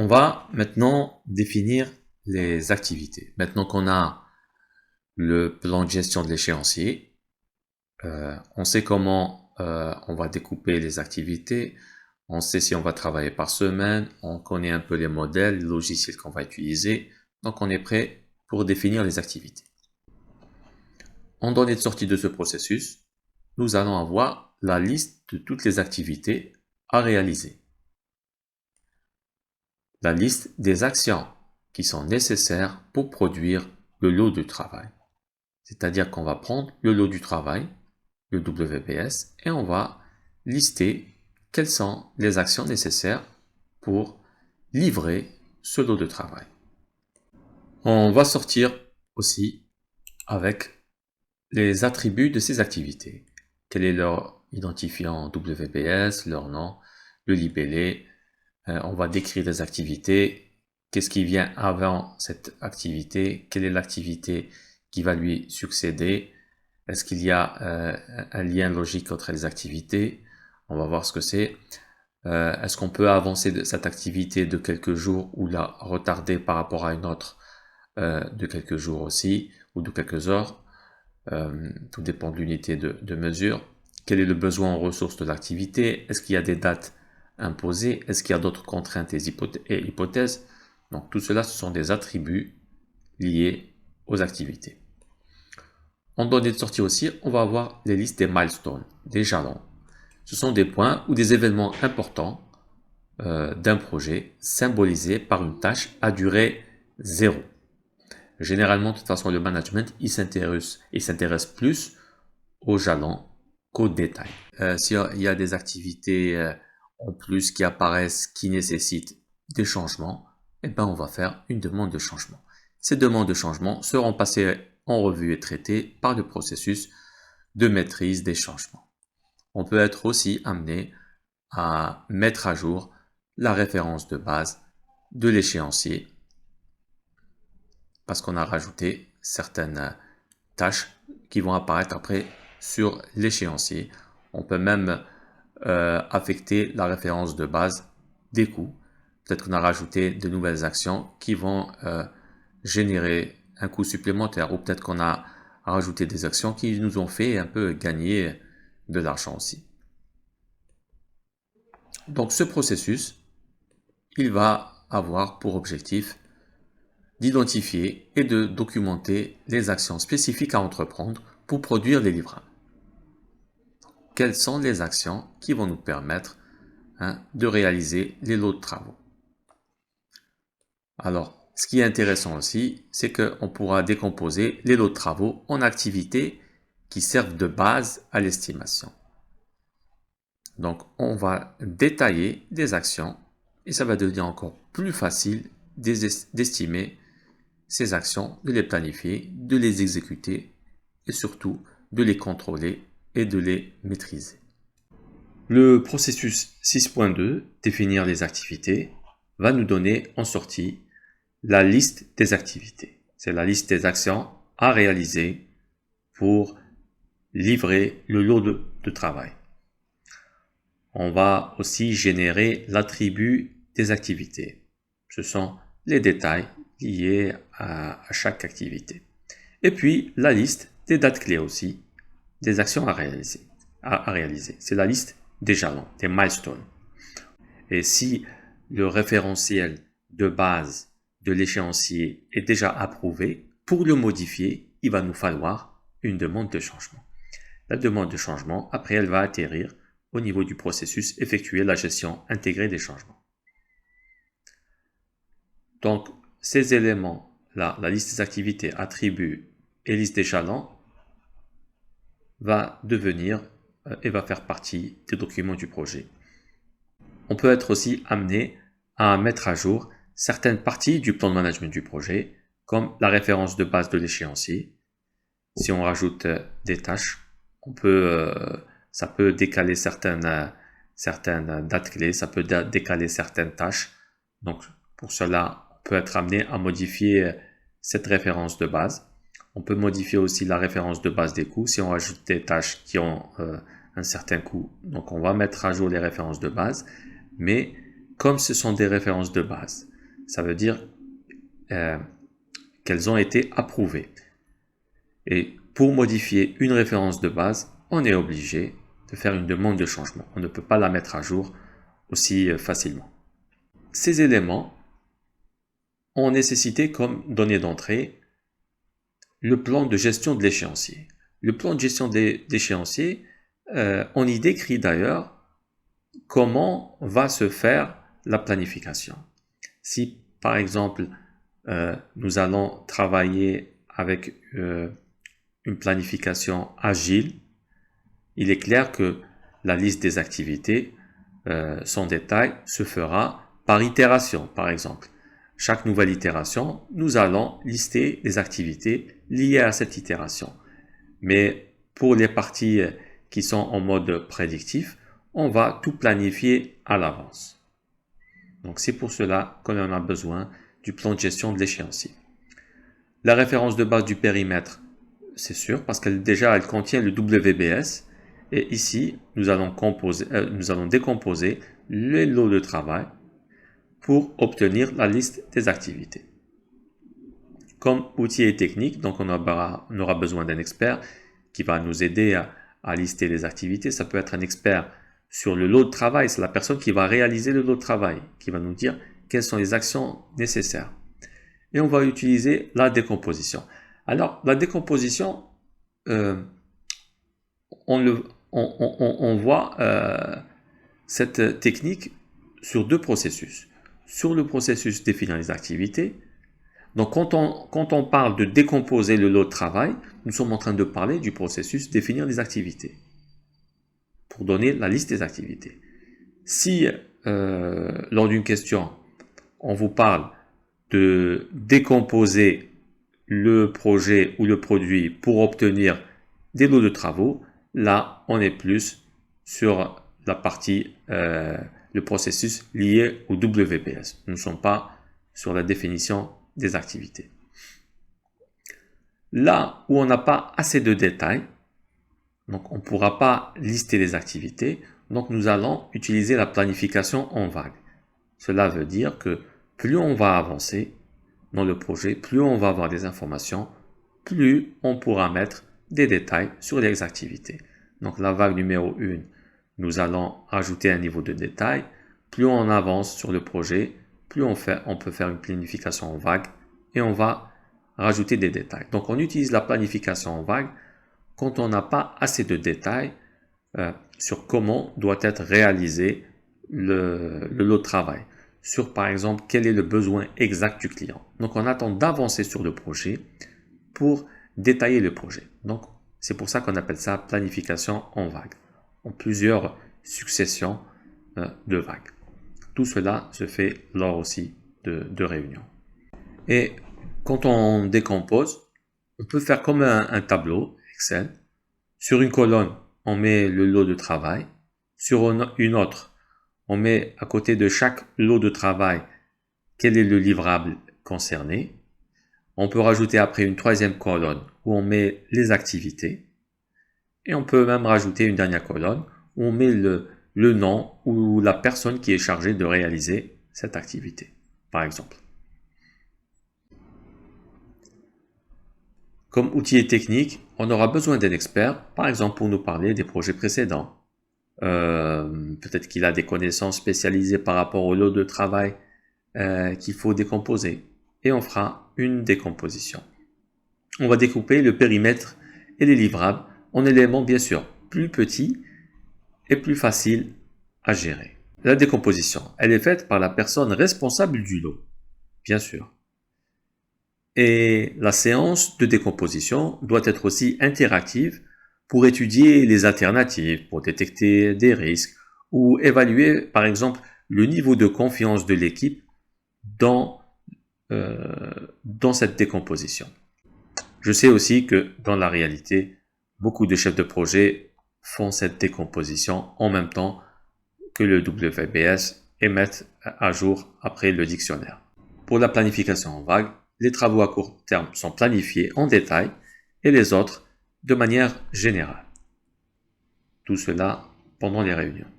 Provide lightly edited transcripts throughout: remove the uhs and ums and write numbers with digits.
On va maintenant définir les activités. Maintenant qu'on a le plan de gestion de l'échéancier, on sait comment on va découper les activités, on sait si on va travailler par semaine, on connaît un peu les modèles, les logiciels qu'on va utiliser, donc on est prêt pour définir les activités. En données de sortie de ce processus, nous allons avoir la liste de toutes les activités à réaliser. La liste des actions qui sont nécessaires pour produire le lot de travail. C'est-à-dire qu'on va prendre le lot du travail, le WBS, et on va lister quelles sont les actions nécessaires pour livrer ce lot de travail. On va sortir aussi avec les attributs de ces activités. Quel est leur identifiant WBS, leur nom, le libellé. On va décrire les activités. Qu'est-ce qui vient avant cette activité? Quelle est l'activité qui va lui succéder? Est-ce qu'il y a un lien logique entre les activités? On va voir ce que c'est. Est-ce qu'on peut avancer de cette activité de quelques jours ou la retarder par rapport à une autre de quelques jours aussi ou de quelques heures? Tout dépend de l'unité de mesure. Quel est le besoin en ressources de l'activité? Est-ce qu'il y a des dates imposées? Est-ce qu'il y a d'autres contraintes et hypothèses? Donc tout cela, ce sont des attributs liés aux activités. En données de sortie aussi, on va avoir les listes des milestones, des jalons. Ce sont des points ou des événements importants d'un projet symbolisés par une tâche à durée 0. Généralement, de toute façon, le management, il s'intéresse plus aux jalons qu'aux détails. S'il y a des activités en plus qui apparaissent, qui nécessitent des changements, eh ben, on va faire une demande de changement. Ces demandes de changement seront passées en revue et traitées par le processus de maîtrise des changements. On peut être aussi amené à mettre à jour la référence de base de l'échéancier parce qu'on a rajouté certaines tâches qui vont apparaître après sur l'échéancier. On peut même affecter la référence de base des coûts. Peut-être qu'on a rajouté de nouvelles actions qui vont générer un coût supplémentaire ou peut-être qu'on a rajouté des actions qui nous ont fait un peu gagner de l'argent aussi. Donc ce processus, il va avoir pour objectif d'identifier et de documenter les actions spécifiques à entreprendre pour produire les livrables. Quelles sont les actions qui vont nous permettre de réaliser les lots de travaux? Alors, ce qui est intéressant aussi, c'est qu'on pourra décomposer les lots de travaux en activités qui servent de base à l'estimation. Donc, on va détailler des actions et ça va devenir encore plus facile d'estimer ces actions, de les planifier, de les exécuter et surtout de les contrôler et de les maîtriser. Le processus 6.2, définir les activités, va nous donner en sortie la liste des activités. C'est la liste des actions à réaliser pour livrer le lot de travail. On va aussi générer l'attribut des activités. Ce sont les détails liés à chaque activité. Et puis, la liste des dates clés aussi, des actions à réaliser. C'est la liste des jalons, des milestones. Et si le référentiel de base de l'échéancier est déjà approuvé, pour le modifier, il va nous falloir une demande de changement. La demande de changement, après, elle va atterrir au niveau du processus, effectuer la gestion intégrée des changements. Donc, ces éléments-là, la liste des activités, attributs et liste des jalons, va devenir et va faire partie des documents du projet. On peut être aussi amené à mettre à jour certaines parties du plan de management du projet, comme la référence de base de l'échéancier. Si on rajoute des tâches, ça peut décaler certaines dates clés, ça peut décaler certaines tâches. Donc, pour cela, on peut être amené à modifier cette référence de base. On peut modifier aussi la référence de base des coûts si on rajoute des tâches qui ont un certain coût. Donc, on va mettre à jour les références de base. Mais comme ce sont des références de base, Ça veut dire qu'elles ont été approuvées. Et pour modifier une référence de base, on est obligé de faire une demande de changement. On ne peut pas la mettre à jour aussi facilement. Ces éléments ont nécessité comme donnée d'entrée le plan de gestion de l'échéancier. Le plan de gestion d'échéancier, on y décrit d'ailleurs comment va se faire la planification. Si par exemple nous allons travailler avec une planification agile, il est clair que la liste des activités, son détail, se fera par itération, par exemple. Chaque nouvelle itération, nous allons lister les activités liées à cette itération. Mais pour les parties qui sont en mode prédictif, on va tout planifier à l'avance. Donc c'est pour cela qu'on en a besoin du plan de gestion de l'échéancier. La référence de base du périmètre, c'est sûr, parce qu'elle elle contient le WBS. Et ici, nous allons décomposer les lots de travail pour obtenir la liste des activités. Comme outil et technique, donc on aura besoin d'un expert qui va nous aider à lister les activités. Ça peut être un expert sur le lot de travail, c'est la personne qui va réaliser le lot de travail, qui va nous dire quelles sont les actions nécessaires. Et on va utiliser la décomposition. Alors, la décomposition, on voit cette technique sur deux processus. Sur le processus définir les activités. Donc, quand on parle de décomposer le lot de travail, nous sommes en train de parler du processus définir les activités pour donner la liste des activités. Si, lors d'une question, on vous parle de décomposer le projet ou le produit pour obtenir des lots de travaux, là, on est plus sur la partie, le processus lié au WBS. Nous ne sommes pas sur la définition des activités. Là où on n'a pas assez de détails, donc on ne pourra pas lister les activités, donc nous allons utiliser la planification en vague. Cela veut dire que plus on va avancer dans le projet, plus on va avoir des informations, plus on pourra mettre des détails sur les activités. Donc la vague numéro 1, nous allons ajouter un niveau de détail. Plus on avance sur le projet, plus on peut faire une planification en vague et on va rajouter des détails. Donc on utilise la planification en vague quand on n'a pas assez de détails sur comment doit être réalisé le lot de travail. Sur par exemple quel est le besoin exact du client. Donc on attend d'avancer sur le projet pour détailler le projet. Donc c'est pour ça qu'on appelle ça planification en vague, en plusieurs successions de vagues. Tout cela se fait lors aussi de réunions. Et quand on décompose, on peut faire comme un tableau Excel. Sur une colonne, on met le lot de travail. Sur une autre, on met à côté de chaque lot de travail quel est le livrable concerné. On peut rajouter après une troisième colonne où on met les activités. Et on peut même rajouter une dernière colonne où on met le nom ou la personne qui est chargée de réaliser cette activité, par exemple. Comme outil et technique, on aura besoin d'un expert, par exemple pour nous parler des projets précédents. Peut-être qu'il a des connaissances spécialisées par rapport au lot de travail qu'il faut décomposer. Et on fera une décomposition. On va découper le périmètre et les livrables en éléments bien sûr plus petits et plus faciles à gérer. La décomposition, elle est faite par la personne responsable du lot, bien sûr. Et la séance de décomposition doit être aussi interactive pour étudier les alternatives, pour détecter des risques ou évaluer par exemple le niveau de confiance de l'équipe dans cette décomposition. Je sais aussi que dans la réalité, beaucoup de chefs de projet font cette décomposition en même temps que le WBS et mettent à jour après le dictionnaire. Pour la planification en vague, les travaux à court terme sont planifiés en détail et les autres de manière générale. Tout cela pendant les réunions,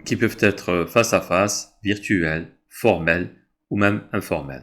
qui peuvent être face à face, virtuelles, formelles ou même informel.